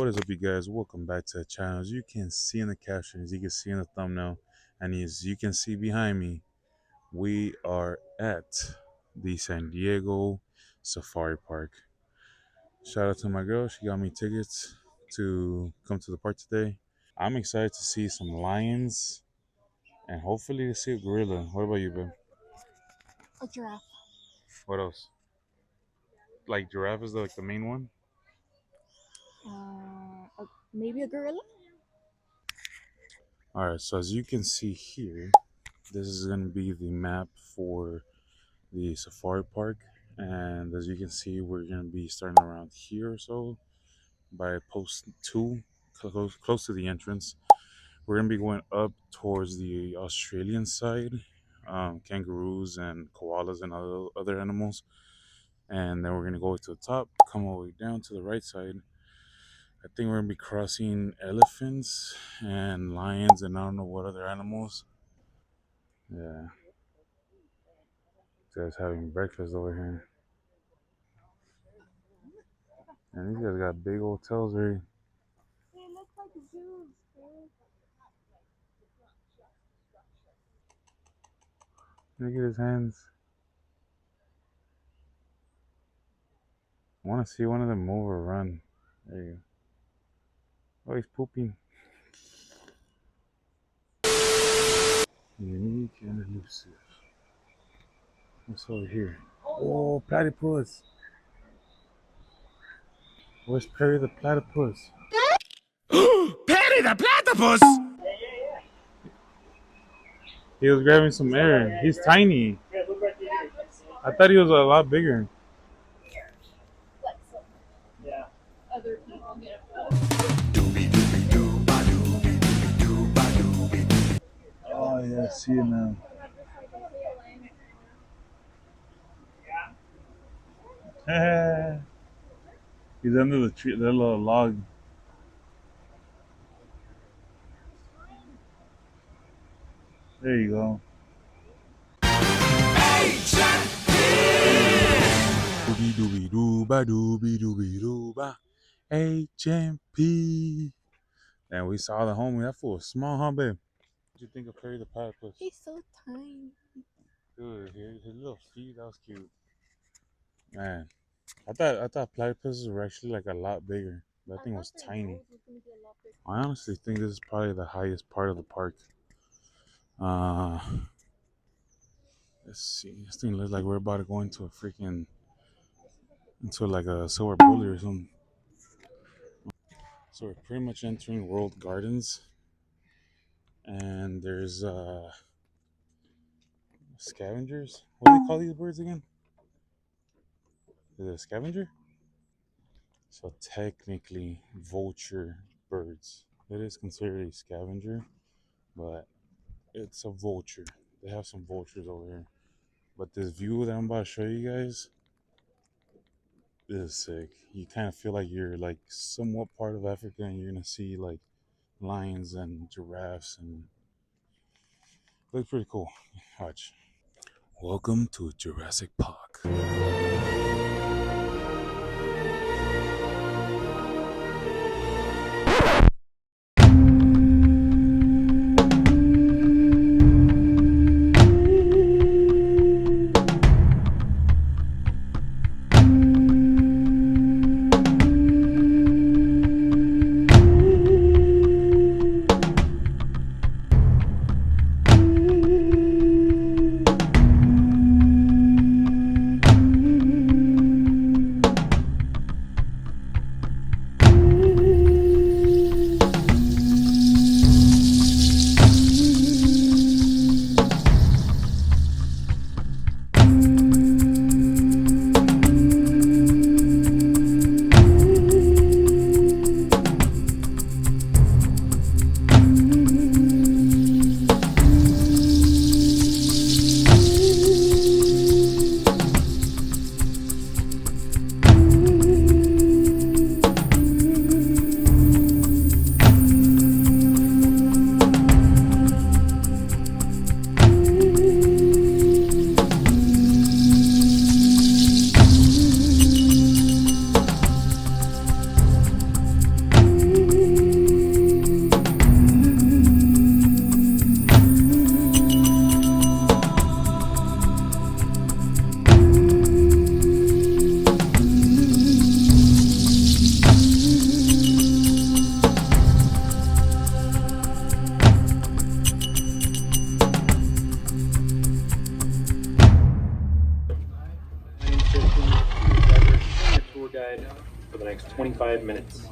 What is up, you guys? Welcome back to the channel. As you can see in the caption, as you can see in the thumbnail, and as you can see behind me, we are at the San Diego Safari Park. Shout out to my girl. She got me tickets to come to the park today. I'm excited to see some lions and hopefully to see a gorilla. What about you, babe? A giraffe. What else? Like giraffe is like the main one? Maybe a gorilla? Alright, so as you can see here, this is going to be the map for the safari park, and as you can see, we're going to be starting around here or so by post 2, close to the entrance. We're going to be going up towards the Australian side, kangaroos and koalas and other animals, and then we're going to go to the top, come all the way down to the right side. I think we're going to be crossing elephants and lions and I don't know what other animals. Yeah, guys having breakfast over here. And these guys got big old tails already. They look like zoos, Look at his hands. I want to see one of them move or run. There you go. Oh, he's pooping. Unique and elusive. What's over here? Oh, platypus. Where's Perry the platypus? Perry the platypus! He was grabbing some air. He's tiny. I thought he was a lot bigger. Other people get Oh, yeah, I see it now. He's under the tree, the little log. There you go. Doobie doobie dooba doobie doobie dooba. HMP. And we saw the homie. That fool was small, huh, babe? What do you think of Perry the platypus? He's so tiny. Dude, his little feet, that was cute. Man, I thought platypuses were actually like a lot bigger. That thing was tiny. I honestly think this is probably the highest part of the park. Let's see. This thing looks like we're about to go into into like a silver bullet or something. So we're pretty much entering World Gardens, and there's scavengers. What do they call these birds again? Is it a scavenger? So technically, vulture birds. It is considered a scavenger, but it's a vulture. They have some vultures over here. But this view that I'm about to show you guys is sick. You kind of feel like you're like somewhat part of Africa, and you're gonna see like lions and giraffes, and it looks pretty cool. Watch. Welcome to Jurassic Park. guide for the next 25 minutes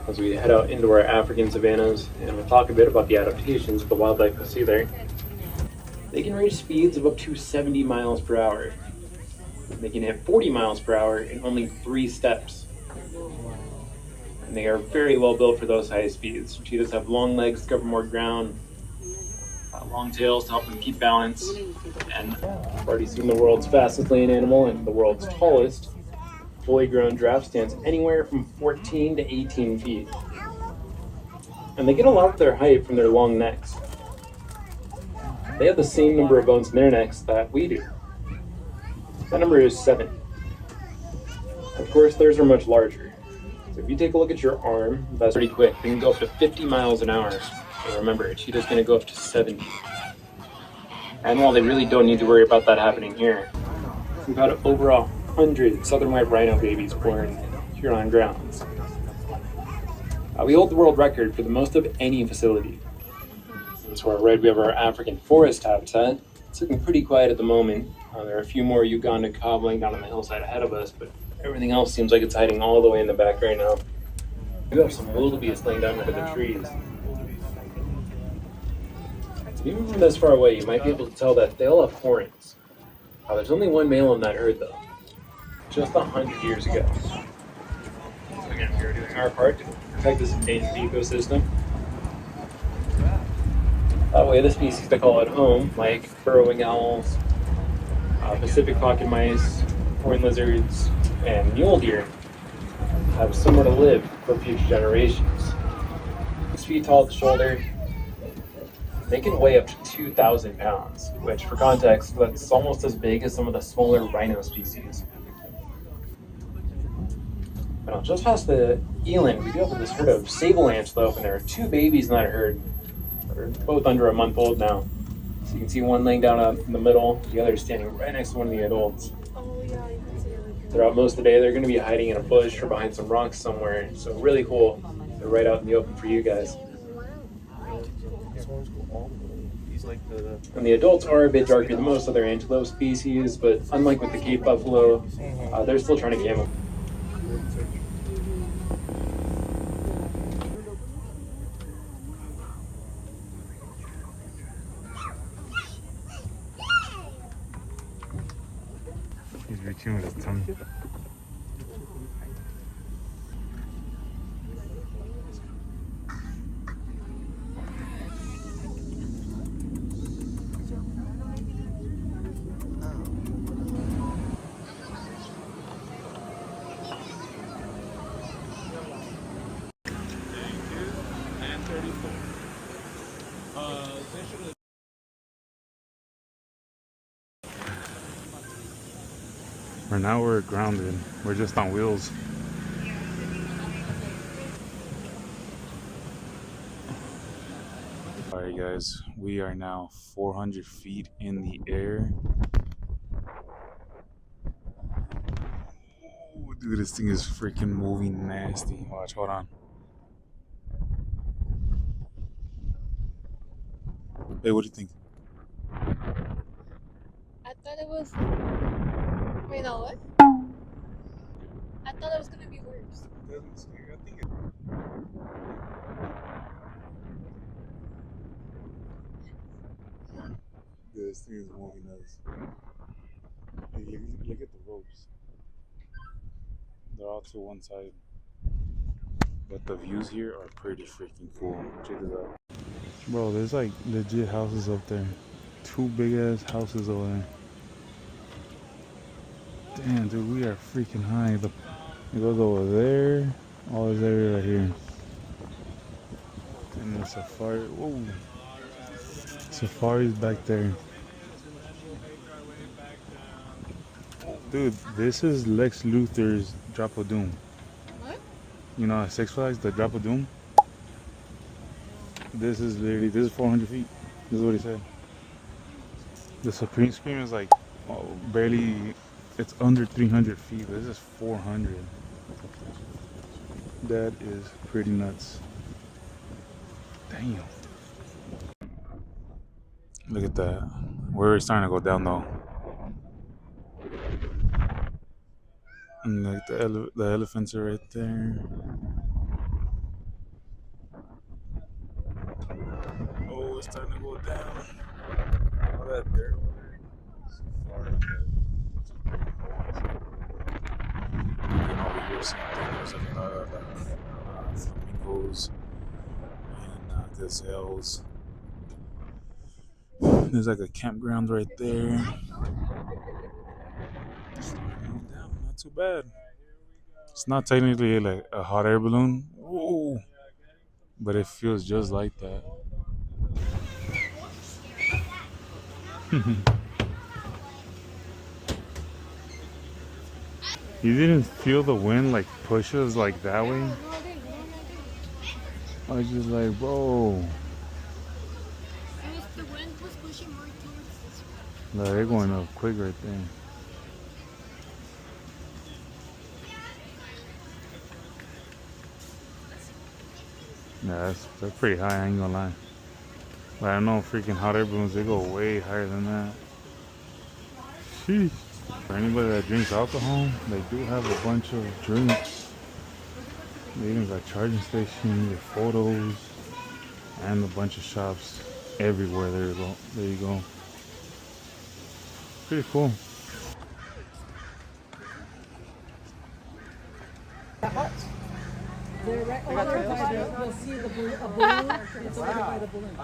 as we head out into our African savannas, and we'll talk a bit about the adaptations of the wildlife we see there. They can reach speeds of up to 70 miles per hour. They can hit 40 miles per hour in only 3 steps. And they are very well built for those high speeds. Cheetahs have long legs to cover more ground, long tails to help them keep balance, and I've already seen the world's fastest land animal and the world's tallest fully grown giraffe stands anywhere from 14 to 18 feet. And they get a lot of their height from their long necks. They have the same number of bones in their necks that we do. That number is 7. Of course, theirs are much larger. So if you take a look at your arm, that's pretty quick. It can go up to 50 miles an hour. But remember, a cheetah's going to go up to 70. And while they really don't need to worry about that happening here, we've had over 100 southern white rhino babies born in Huron grounds. We hold the world record for the most of any facility. And to our right, we have our African forest habitat. It's looking pretty quiet at the moment. There are a few more Uganda cobbling down on the hillside ahead of us, but everything else seems like it's hiding all the way in the back right now. We have some wildebeest laying down under the trees. Even from this far away, you might be able to tell that they all have horns. There's only one male in that herd, though. Just 100 years ago. So again, we are doing our part to protect this endangered ecosystem. That way, the species that call it home, like burrowing owls, Pacific pocket mice, horned lizards, and mule deer, have somewhere to live for future generations. 6 feet tall at the shoulder, they can weigh up to 2,000 pounds, which, for context, that's almost as big as some of the smaller rhino species. Now, just past the eland, we do have this herd of sable antelope, and there are 2 babies in that herd. They're both under a month old now. So you can see one laying down in the middle, the other standing right next to one of the adults. Throughout most of the day, they're going to be hiding in a bush or behind some rocks somewhere. So really cool. They're right out in the open for you guys. And the adults are a bit darker than most other antelope species, but unlike with the Cape buffalo, they're still trying to camouflage. He's reaching with his tongue. Right now we're grounded. We're just on wheels. Alright guys, we are now 400 feet in the air. Ooh, dude, this thing is freaking moving nasty. Watch, hold on. Hey, what do you think? I thought it was. Wait, no, what? I thought it was gonna be worse. Dude, this thing is moving us. Hey, look at the ropes. They're all to one side. But the views here are pretty freaking cool. Check this out. Bro, there's like legit houses up there. 2 big ass houses over there. Damn, dude, we are freaking high. It goes over there. All this area right here. And the safari. Whoa. Safari's back there. Dude, this is Lex Luthor's Drop of Doom. What? You know, at Six Flags, the Drop of Doom. This is 400 feet. This is what he said. The Supreme Scream is like barely, it's under 300 feet. This is 400. That is pretty nuts. Damn. Look at that. We're starting to go down though. And like the elephants are right there. Oh, it's starting to go down. All that dirt over there. So far, but it's pretty cool. And then over here, same thing. There's like a lot of flamingos and gazelles. There's like a campground right there. Slowing down, not too bad. It's not technically like a hot air balloon. Ooh, but it feels just like that. You didn't feel the wind like pushes like that way? No, I didn't. No, I didn't. I was just like, bro. It was, the wind was pushing more towards this way. No, they're going up quick right there. Yeah, they're pretty high, I ain't gonna lie. But I know freaking hot air balloons, they go way higher than that. Sheesh. For anybody that drinks alcohol, they do have a bunch of drinks. They even got charging stations, your photos, and a bunch of shops everywhere. There you go. There you go. Pretty cool. They're right over by the, you'll see the balloon, a balloon. It's over by the balloon.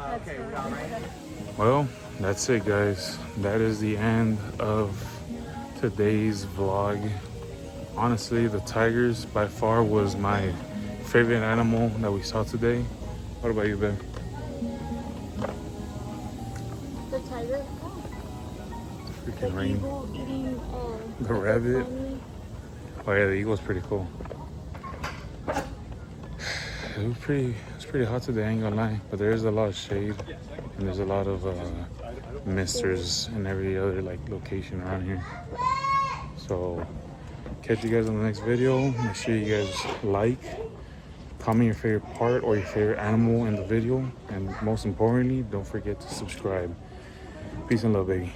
Well, that's it, guys. That is the end of today's vlog. Honestly, the tigers by far was my favorite animal that we saw today. What about you, Ben? The tiger. Freaking rain. Eagle eating The rabbit. Oh yeah, the eagle's pretty cool. It's pretty hot today, I ain't gonna lie. But there is a lot of shade and there's a lot of misters in every other like location around here. So catch you guys on the next video. Make sure you guys like, comment your favorite part or your favorite animal in the video, and most importantly, don't forget to subscribe. Peace and love, baby.